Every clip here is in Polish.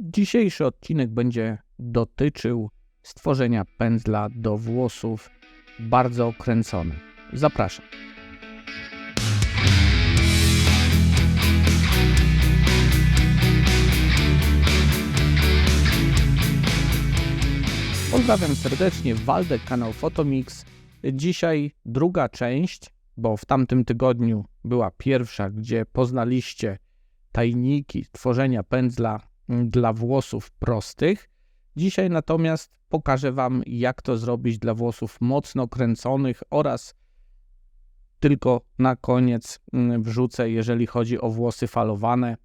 Dzisiejszy odcinek będzie dotyczył stworzenia pędzla do włosów bardzo kręconych. Zapraszam. Pozdrawiam serdecznie, Waldek, kanał Photomix. Dzisiaj druga część, bo w tamtym tygodniu była pierwsza, gdzie poznaliście tajniki tworzenia pędzla dla włosów prostych. Dzisiaj natomiast pokażę Wam, jak to zrobić dla włosów mocno kręconych oraz tylko na koniec wrzucę, jeżeli chodzi o włosy falowane.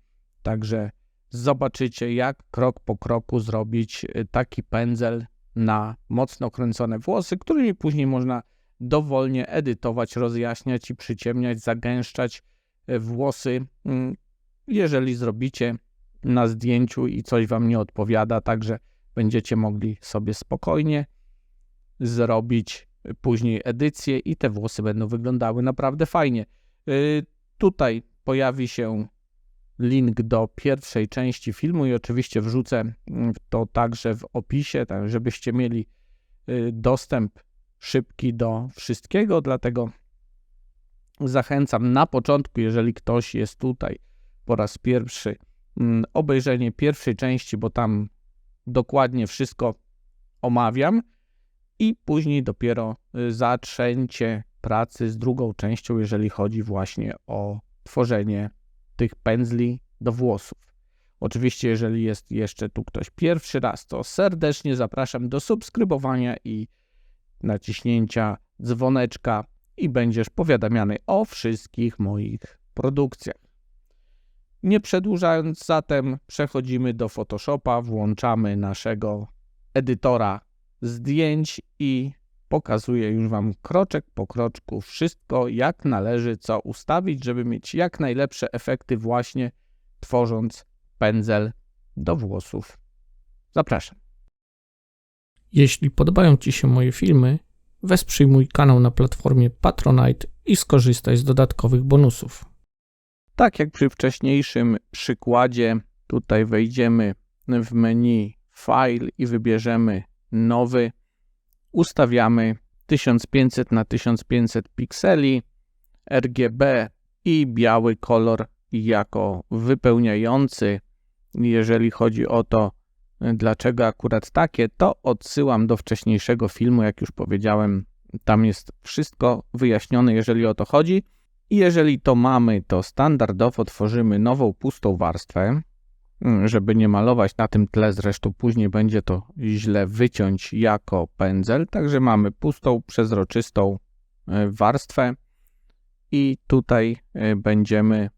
Także zobaczycie, jak krok po kroku zrobić taki pędzel na mocno kręcone włosy, którymi później można dowolnie edytować, rozjaśniać i przyciemniać, zagęszczać włosy, jeżeli zrobicie na zdjęciu i coś Wam nie odpowiada, także będziecie mogli sobie spokojnie zrobić później edycję i te włosy będą wyglądały naprawdę fajnie. Tutaj pojawi się link do pierwszej części filmu i oczywiście wrzucę to także w opisie, tak żebyście mieli dostęp szybki do wszystkiego, dlatego zachęcam na początku, jeżeli ktoś jest tutaj po raz pierwszy, obejrzenie pierwszej części, bo tam dokładnie wszystko omawiam i później dopiero zaczęcie pracy z drugą częścią, jeżeli chodzi właśnie o tworzenie tych pędzli do włosów. Oczywiście, jeżeli jest jeszcze tu ktoś pierwszy raz, to serdecznie zapraszam do subskrybowania i naciśnięcia dzwoneczka i będziesz powiadamiany o wszystkich moich produkcjach. Nie przedłużając zatem, przechodzimy do Photoshopa, włączamy naszego edytora zdjęć i pokazuję już Wam kroczek po kroczku wszystko, jak należy co ustawić, żeby mieć jak najlepsze efekty właśnie tworząc pędzel do włosów. Zapraszam. Jeśli podobają Ci się moje filmy, wesprzyj mój kanał na platformie Patronite i skorzystaj z dodatkowych bonusów. Tak jak przy wcześniejszym przykładzie, tutaj wejdziemy w menu File i wybierzemy nowy. Ustawiamy 1500 na 1500 pikseli, RGB i biały kolor jako wypełniający. Jeżeli chodzi o to, dlaczego akurat takie, to odsyłam do wcześniejszego filmu, jak już powiedziałem, tam jest wszystko wyjaśnione, jeżeli o to chodzi. I jeżeli to mamy, to standardowo tworzymy nową pustą warstwę, żeby nie malować na tym tle, zresztą później będzie to źle wyciąć jako pędzel. Także mamy pustą, przezroczystą warstwę i tutaj będziemy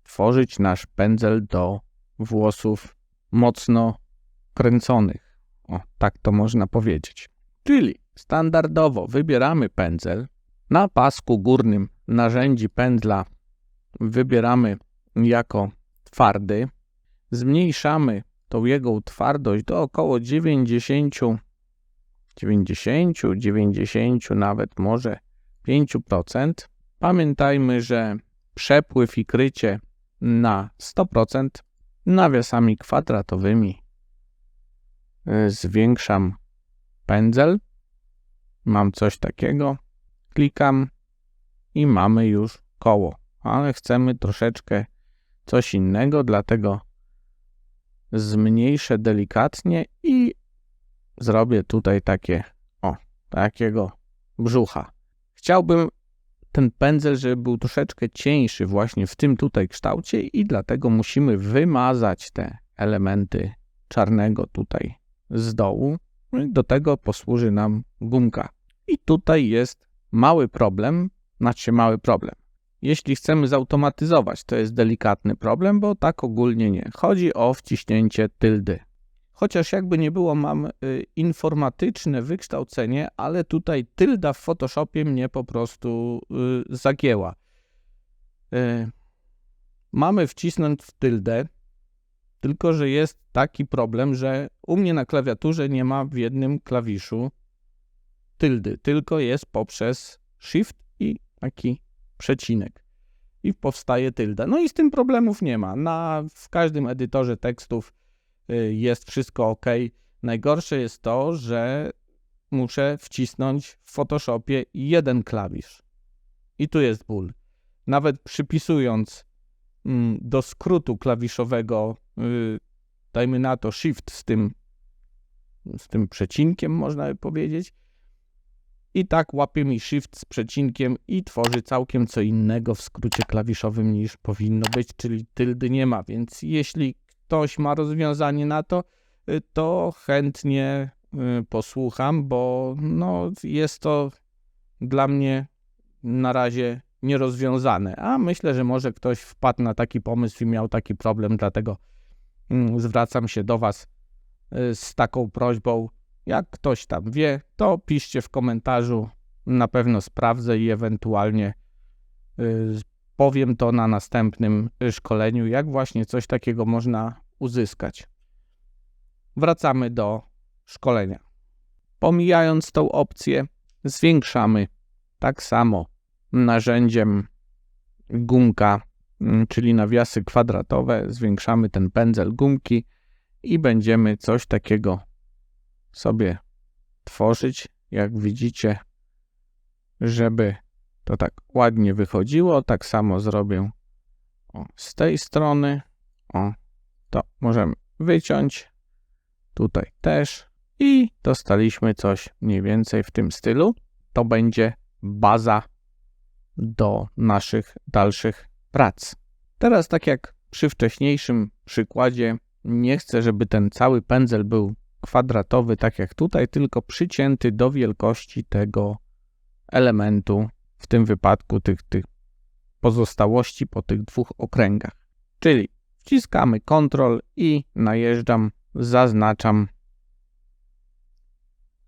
tworzyć nasz pędzel do włosów mocno kręconych. O, tak to można powiedzieć. Czyli standardowo wybieramy pędzel. Na pasku górnym narzędzi pędzla wybieramy jako twardy. Zmniejszamy tą jego twardość do około 90 nawet może 5%. Pamiętajmy, że przepływ i krycie na 100%. Nawiasami kwadratowymi zwiększam pędzel. Mam coś takiego. Klikam i mamy już koło, ale chcemy troszeczkę coś innego, dlatego zmniejszę delikatnie i zrobię tutaj takiego brzucha. Chciałbym ten pędzel, żeby był troszeczkę cieńszy właśnie w tym tutaj kształcie i dlatego musimy wymazać te elementy czarnego tutaj z dołu. Do tego posłuży nam gumka. I tutaj jest mały problem. Jeśli chcemy zautomatyzować, to jest delikatny problem, bo tak ogólnie nie. Chodzi o wciśnięcie tyldy. Chociaż jakby nie było, mam informatyczne wykształcenie, ale tutaj tylda w Photoshopie mnie po prostu zagięła. Mamy wcisnąć w tyldę, tylko że jest taki problem, że u mnie na klawiaturze nie ma w jednym klawiszu tyldy, tylko jest poprzez Shift i taki przecinek. I powstaje tylda. No i z tym problemów nie ma. W każdym edytorze tekstów jest wszystko ok. Najgorsze jest to, że muszę wcisnąć w Photoshopie jeden klawisz. I tu jest ból. Nawet przypisując do skrótu klawiszowego, dajmy na to Shift z tym przecinkiem, można by powiedzieć, i tak łapie mi Shift z przecinkiem i tworzy całkiem co innego w skrócie klawiszowym niż powinno być, czyli tyldy nie ma, więc jeśli ktoś ma rozwiązanie na to, to chętnie posłucham, bo no, jest to dla mnie na razie nierozwiązane, a myślę, że może ktoś wpadł na taki pomysł i miał taki problem, dlatego zwracam się do Was z taką prośbą. Jak ktoś tam wie, to piszcie w komentarzu, na pewno sprawdzę i ewentualnie powiem to na następnym szkoleniu, jak właśnie coś takiego można uzyskać. Wracamy do szkolenia. Pomijając tą opcję, zwiększamy tak samo narzędziem gumka, czyli nawiasy kwadratowe, zwiększamy ten pędzel gumki i będziemy coś takiego sobie tworzyć, jak widzicie, żeby to tak ładnie wychodziło. Tak samo zrobię z tej strony. To możemy wyciąć. Tutaj też. I dostaliśmy coś mniej więcej w tym stylu. To będzie baza do naszych dalszych prac. Teraz, tak jak przy wcześniejszym przykładzie, nie chcę, żeby ten cały pędzel był kwadratowy, tak jak tutaj, tylko przycięty do wielkości tego elementu, w tym wypadku tych pozostałości po tych dwóch okręgach. Czyli wciskamy Ctrl i najeżdżam, zaznaczam,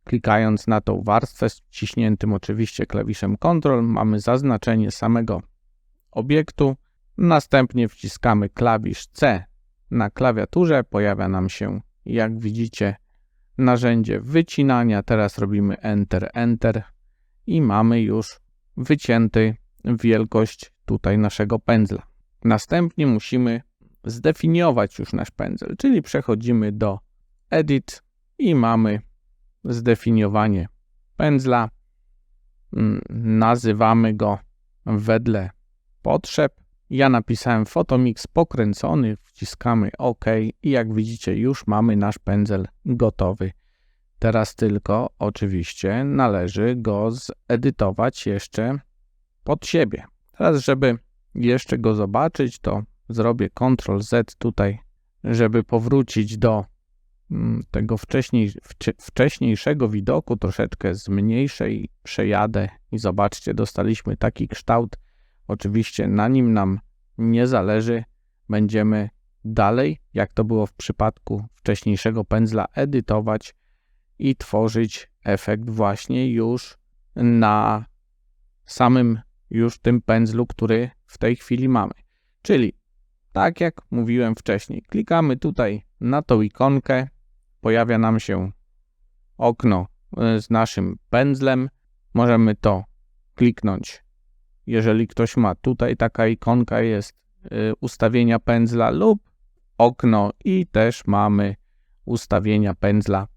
klikając na tą warstwę z wciśniętym oczywiście klawiszem Ctrl, mamy zaznaczenie samego obiektu, następnie wciskamy klawisz C na klawiaturze, pojawia nam się, jak widzicie, narzędzie wycinania, teraz robimy Enter, Enter i mamy już wycięty wielkość tutaj naszego pędzla. Następnie musimy zdefiniować już nasz pędzel, czyli przechodzimy do Edit i mamy zdefiniowanie pędzla, nazywamy go wedle potrzeb. Ja napisałem Photomix pokręcony, wciskamy OK i jak widzicie już mamy nasz pędzel gotowy. Teraz tylko oczywiście należy go zedytować jeszcze pod siebie. Teraz, żeby jeszcze go zobaczyć, to zrobię Ctrl Z tutaj, żeby powrócić do tego wcześniejszego widoku, troszeczkę zmniejszę i przejadę i zobaczcie, dostaliśmy taki kształt. Oczywiście na nim nam nie zależy, będziemy dalej, jak to było w przypadku wcześniejszego pędzla, edytować i tworzyć efekt właśnie już na samym już tym pędzlu, który w tej chwili mamy. Czyli tak jak mówiłem wcześniej, klikamy tutaj na tą ikonkę, pojawia nam się okno z naszym pędzlem, możemy to kliknąć. Jeżeli ktoś ma tutaj, taka ikonka jest ustawienia pędzla lub okno i też mamy ustawienia pędzla.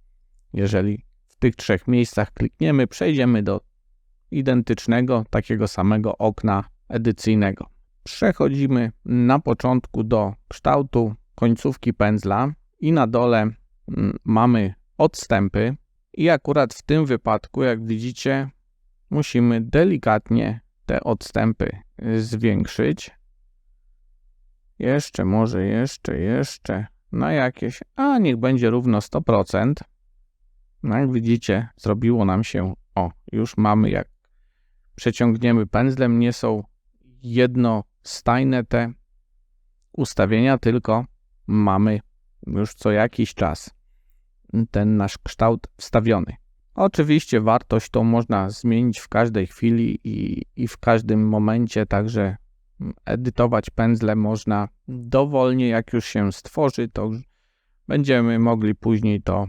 Jeżeli w tych trzech miejscach klikniemy, przejdziemy do identycznego, takiego samego okna edycyjnego. Przechodzimy na początku do kształtu końcówki pędzla i na dole mamy odstępy i akurat w tym wypadku, jak widzicie, musimy delikatnie te odstępy zwiększyć. Jeszcze, może jeszcze na jakieś, a niech będzie równo 100%. No jak widzicie, zrobiło nam się, już mamy, jak przeciągniemy pędzlem, nie są jednostajne te ustawienia, tylko mamy już co jakiś czas ten nasz kształt wstawiony. Oczywiście wartość tą można zmienić w każdej chwili i w każdym momencie, także edytować pędzle można dowolnie, jak już się stworzy, to będziemy mogli później to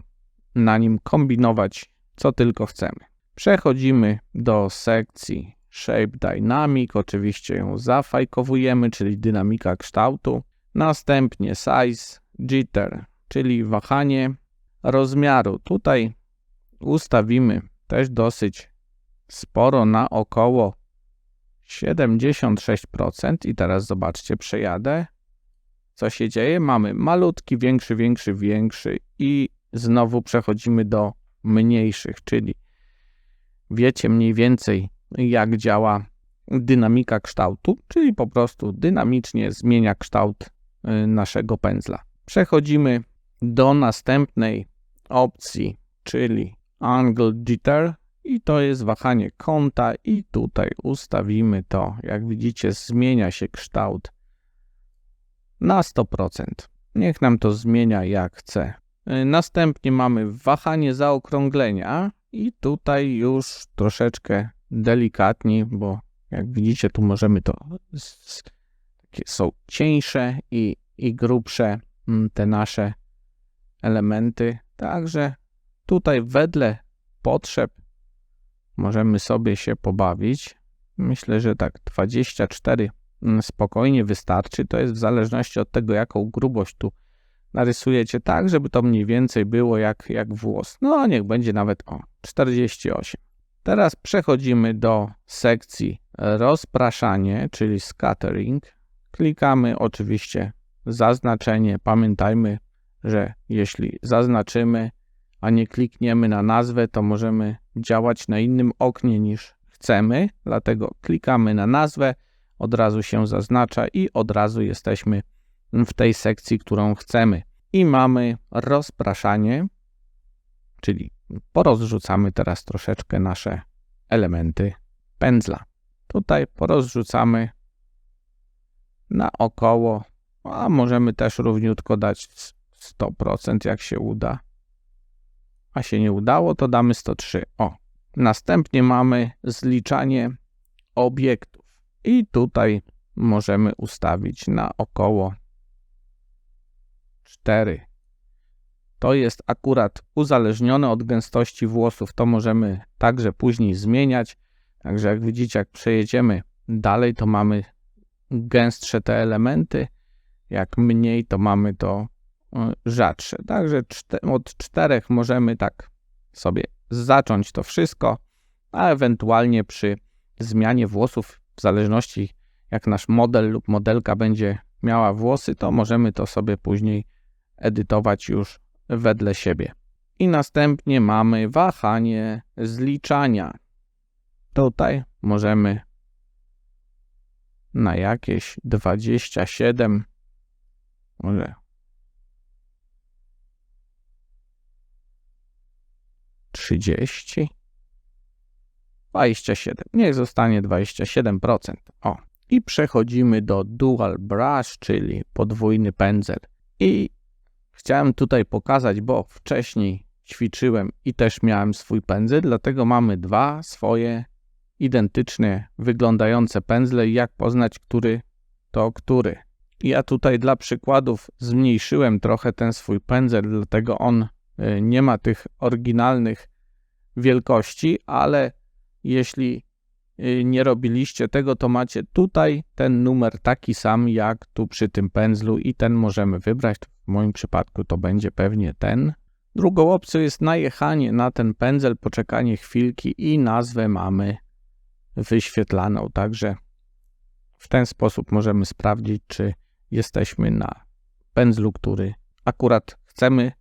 na nim kombinować, co tylko chcemy. Przechodzimy do sekcji Shape Dynamic, oczywiście ją zafajkowujemy, czyli dynamika kształtu. Następnie Size, Jitter, czyli wahanie rozmiaru. Tutaj ustawimy też dosyć sporo, na około 76%. I teraz zobaczcie, przejadę. Co się dzieje? Mamy malutki, większy, większy, większy i znowu przechodzimy do mniejszych, czyli wiecie mniej więcej, jak działa dynamika kształtu, czyli po prostu dynamicznie zmienia kształt naszego pędzla. Przechodzimy do następnej opcji, czyli Angle Jitter, i to jest wahanie kąta i tutaj ustawimy to. Jak widzicie, zmienia się kształt na 100%. Niech nam to zmienia jak chce. Następnie mamy wahanie zaokrąglenia i tutaj już troszeczkę delikatniej, bo jak widzicie, tu możemy to, takie są cieńsze i grubsze te nasze elementy. Także tutaj wedle potrzeb możemy sobie się pobawić. Myślę, że tak 24 spokojnie wystarczy. To jest w zależności od tego, jaką grubość tu narysujecie, tak, żeby to mniej więcej było jak włos. No, niech będzie nawet 48. Teraz przechodzimy do sekcji rozpraszanie, czyli scattering. Klikamy oczywiście zaznaczenie. Pamiętajmy, że jeśli zaznaczymy, a nie klikniemy na nazwę, to możemy działać na innym oknie niż chcemy. Dlatego klikamy na nazwę, od razu się zaznacza i od razu jesteśmy w tej sekcji, którą chcemy. I mamy rozpraszanie, czyli porozrzucamy teraz troszeczkę nasze elementy pędzla. Tutaj porozrzucamy naokoło, a możemy też równiutko dać 100%, jak się uda. A się nie udało, to damy 103. Następnie mamy zliczanie obiektów. I tutaj możemy ustawić na około 4. To jest akurat uzależnione od gęstości włosów. To możemy także później zmieniać. Także jak widzicie, jak przejedziemy dalej, to mamy gęstsze te elementy. Jak mniej, to mamy to rzadsze. Także od 4 możemy tak sobie zacząć to wszystko, a ewentualnie przy zmianie włosów, w zależności jak nasz model lub modelka będzie miała włosy, to możemy to sobie później edytować już wedle siebie. I następnie mamy wahanie zliczania. Tutaj możemy na jakieś 27, może 30, 27. Niech zostanie 27%. I przechodzimy do Dual Brush, czyli podwójny pędzel. I chciałem tutaj pokazać, bo wcześniej ćwiczyłem i też miałem swój pędzel, dlatego mamy dwa swoje identycznie wyglądające pędzle i jak poznać, który to który. Ja tutaj dla przykładów zmniejszyłem trochę ten swój pędzel, dlatego on nie ma tych oryginalnych wielkości, ale jeśli nie robiliście tego, to macie tutaj ten numer taki sam jak tu przy tym pędzlu i ten możemy wybrać. W moim przypadku to będzie pewnie ten. Drugą opcją jest najechanie na ten pędzel, poczekanie chwilki i nazwę mamy wyświetlaną. Także w ten sposób możemy sprawdzić, czy jesteśmy na pędzlu, który akurat chcemy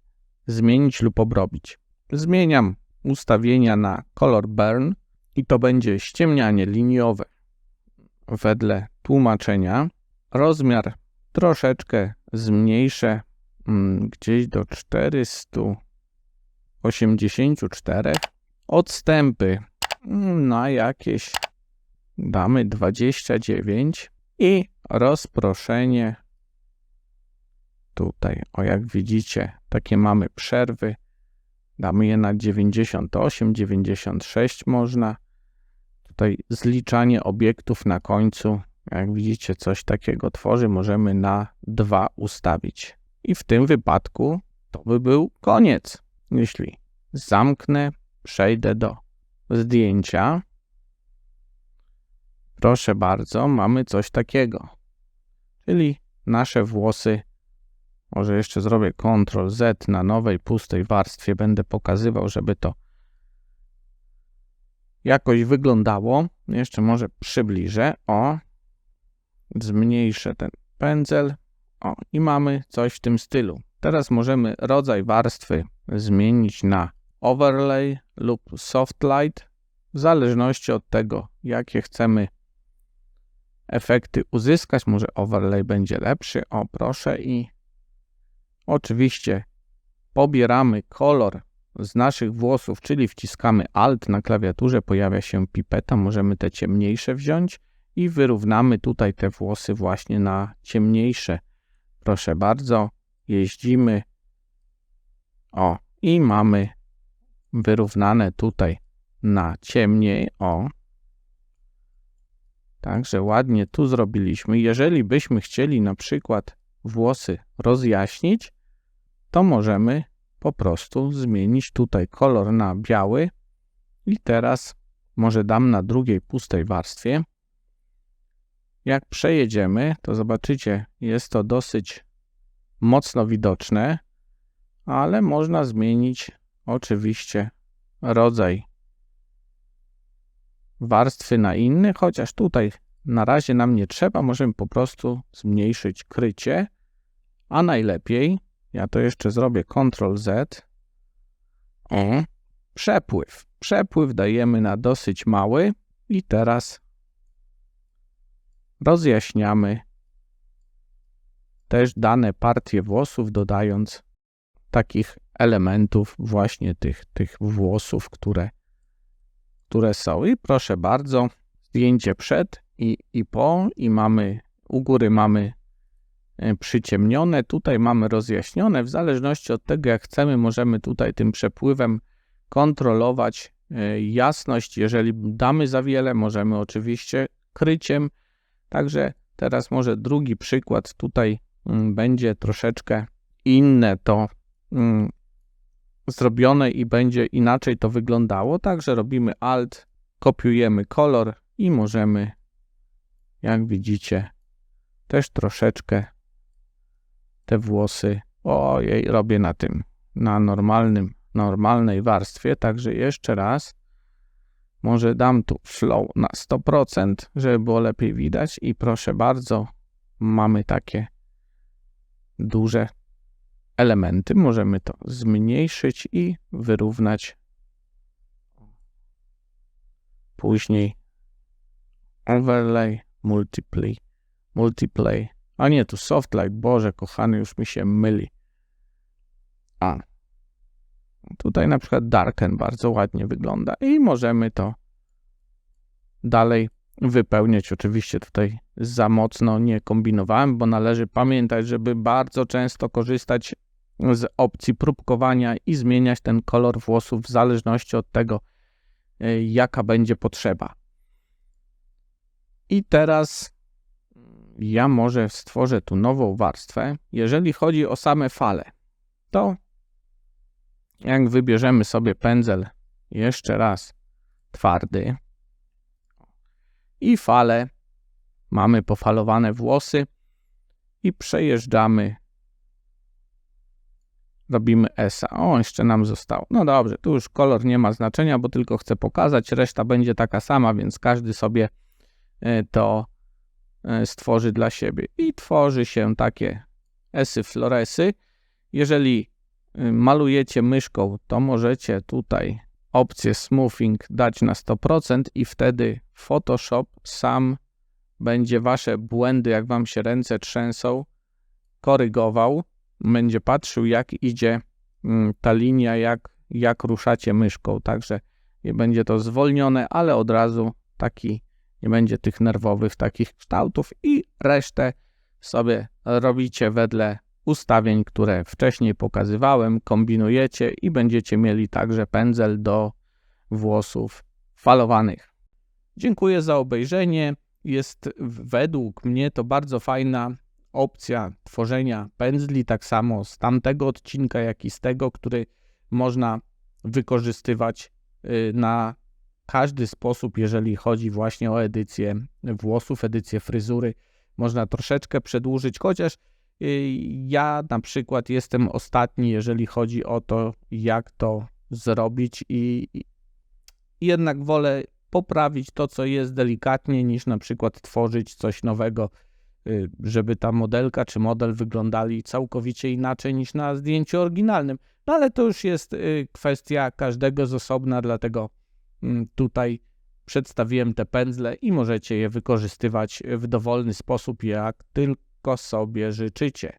zmienić lub obrobić. Zmieniam ustawienia na Color Burn i to będzie ściemnianie liniowe wedle tłumaczenia. Rozmiar troszeczkę zmniejszę, gdzieś do 484. Odstępy na jakieś damy 29 i rozproszenie tutaj, jak widzicie, takie mamy przerwy. Damy je na 98, 96 można. Tutaj zliczanie obiektów na końcu, jak widzicie, coś takiego tworzy, możemy na 2 ustawić. I w tym wypadku to by był koniec. Jeśli zamknę, przejdę do zdjęcia. Proszę bardzo, mamy coś takiego. Czyli nasze włosy Może jeszcze zrobię Ctrl Z na nowej pustej warstwie. Będę pokazywał, żeby to jakoś wyglądało. Jeszcze może przybliżę. O, zmniejszę ten pędzel. O, i mamy coś w tym stylu. Teraz możemy rodzaj warstwy zmienić na overlay lub soft light, w zależności od tego, jakie chcemy efekty uzyskać. Może overlay będzie lepszy. O, proszę. I oczywiście pobieramy kolor z naszych włosów, czyli wciskamy Alt na klawiaturze, pojawia się pipeta, możemy te ciemniejsze wziąć i wyrównamy tutaj te włosy właśnie na ciemniejsze. Proszę bardzo, jeździmy. O, i mamy wyrównane tutaj na ciemniej. O, także ładnie tu zrobiliśmy. Jeżeli byśmy chcieli na przykład włosy rozjaśnić, to możemy po prostu zmienić tutaj kolor na biały i teraz może dam na drugiej pustej warstwie. Jak przejedziemy, to zobaczycie, jest to dosyć mocno widoczne, ale można zmienić oczywiście rodzaj warstwy na inny, chociaż tutaj na razie nam nie trzeba, możemy po prostu zmniejszyć krycie, a najlepiej, ja to jeszcze zrobię Ctrl Z, przepływ. Przepływ dajemy na dosyć mały i teraz rozjaśniamy też dane partie włosów, dodając takich elementów właśnie tych włosów, które są. I proszę bardzo, zdjęcie przed i po, i mamy u góry mamy przyciemnione, tutaj mamy rozjaśnione. W zależności od tego, jak chcemy, możemy tutaj tym przepływem kontrolować jasność. Jeżeli damy za wiele, możemy oczywiście kryciem. Także teraz może drugi przykład tutaj będzie troszeczkę inne to zrobione i będzie inaczej to wyglądało. Także robimy Alt, kopiujemy kolor i możemy, jak widzicie, też troszeczkę te włosy, ojej, robię na normalnej warstwie. Także jeszcze raz, może dam tu flow na 100%, żeby było lepiej widać i proszę bardzo, mamy takie duże elementy. Możemy to zmniejszyć i wyrównać. Później overlay, multiply. A nie, tu soft light, Boże kochany, już mi się myli. A, tutaj na przykład darken bardzo ładnie wygląda i możemy to dalej wypełniać. Oczywiście tutaj za mocno nie kombinowałem, bo należy pamiętać, żeby bardzo często korzystać z opcji próbkowania i zmieniać ten kolor włosów w zależności od tego, jaka będzie potrzeba. I teraz ja może stworzę tu nową warstwę. Jeżeli chodzi o same fale, to jak wybierzemy sobie pędzel jeszcze raz twardy i fale, mamy pofalowane włosy i przejeżdżamy, robimy S. O, jeszcze nam zostało. No dobrze, tu już kolor nie ma znaczenia, bo tylko chcę pokazać, reszta będzie taka sama, więc każdy sobie to stworzy dla siebie. I tworzy się takie esy, floresy. Jeżeli malujecie myszką, to możecie tutaj opcję smoothing dać na 100% i wtedy Photoshop sam będzie wasze błędy, jak wam się ręce trzęsą, korygował. Będzie patrzył, jak idzie ta linia, jak ruszacie myszką. Także nie będzie to zwolnione, ale od razu nie będzie tych nerwowych takich kształtów i resztę sobie robicie wedle ustawień, które wcześniej pokazywałem, kombinujecie i będziecie mieli także pędzel do włosów falowanych. Dziękuję za obejrzenie. Jest według mnie to bardzo fajna opcja tworzenia pędzli, tak samo z tamtego odcinka, jak i z tego, który można wykorzystywać na każdy sposób, jeżeli chodzi właśnie o edycję włosów, edycję fryzury. Można troszeczkę przedłużyć, chociaż Ja na przykład jestem ostatni, jeżeli chodzi o to, jak to zrobić i jednak wolę poprawić to, co jest delikatnie, niż na przykład tworzyć coś nowego, żeby ta modelka czy model wyglądali całkowicie inaczej niż na zdjęciu oryginalnym. No ale to już jest kwestia każdego z osobna, dlatego tutaj przedstawiłem te pędzle i możecie je wykorzystywać w dowolny sposób, jak tylko sobie życzycie.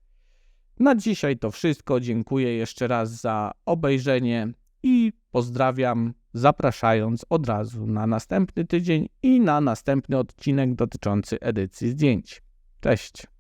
Na dzisiaj to wszystko. Dziękuję jeszcze raz za obejrzenie i pozdrawiam, zapraszając od razu na następny tydzień i na następny odcinek dotyczący edycji zdjęć. Cześć!